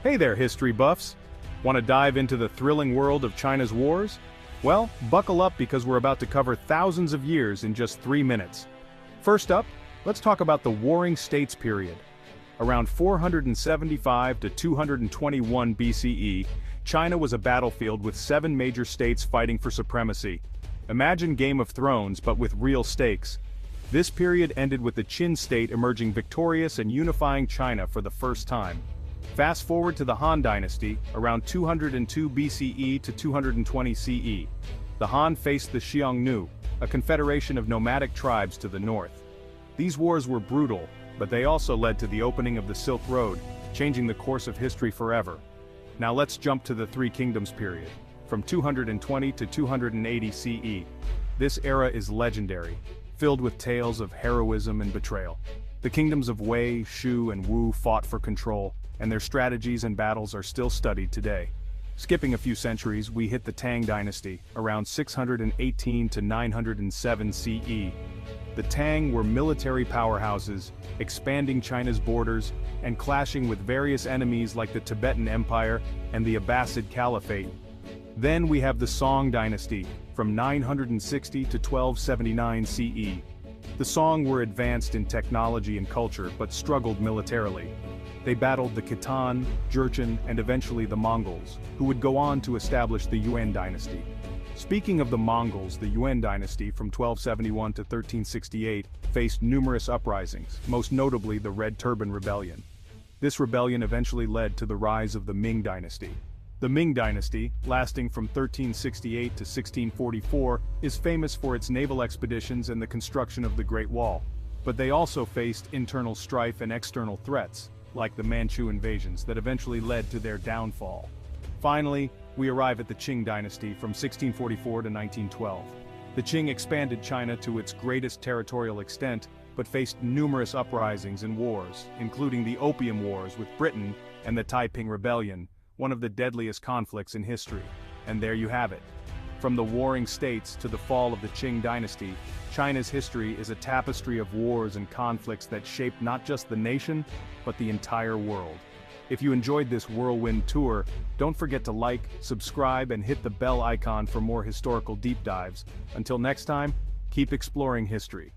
Hey there, history buffs! Want to dive into the thrilling world of China's wars? Well, buckle up because we're about to cover thousands of years in just 3 minutes. First up, let's talk about the Warring States period. Around 475 to 221 BCE, China was a battlefield with 7 major states fighting for supremacy. Imagine Game of Thrones but with real stakes. This period ended with the Qin state emerging victorious and unifying China for the first time. Fast forward to the Han Dynasty, around 202 BCE to 220 CE. The Han faced the Xiongnu, a confederation of nomadic tribes to the north. These wars were brutal, but they also led to the opening of the Silk Road, changing the course of history forever. Now let's jump to the Three Kingdoms period, from 220 to 280 CE. This era is legendary, filled with tales of heroism and betrayal. The kingdoms of Wei, Shu, and Wu fought for control, and their strategies and battles are still studied today. Skipping a few centuries, we hit the Tang Dynasty, around 618 to 907 CE. The Tang were military powerhouses, expanding China's borders, and clashing with various enemies like the Tibetan Empire and the Abbasid Caliphate. Then we have the Song Dynasty, from 960 to 1279 CE. The Song were advanced in technology and culture but struggled militarily. They battled the Khitan, Jurchen, and eventually the Mongols, who would go on to establish the Yuan dynasty. Speaking of the Mongols, the Yuan dynasty from 1271 to 1368 faced numerous uprisings, most notably the Red Turban Rebellion. This rebellion eventually led to the rise of the Ming dynasty. The Ming dynasty, lasting from 1368 to 1644, is famous for its naval expeditions and the construction of the Great Wall. But they also faced internal strife and external threats, like the Manchu invasions that eventually led to their downfall. Finally, we arrive at the Qing dynasty from 1644 to 1912. The Qing expanded China to its greatest territorial extent, but faced numerous uprisings and wars, including the Opium Wars with Britain and the Taiping Rebellion, one of the deadliest conflicts in history. And there you have it. From the Warring States to the fall of the Qing dynasty, China's history is a tapestry of wars and conflicts that shaped not just the nation, but the entire world. If you enjoyed this whirlwind tour, don't forget to like, subscribe, and hit the bell icon for more historical deep dives. Until next time, keep exploring history.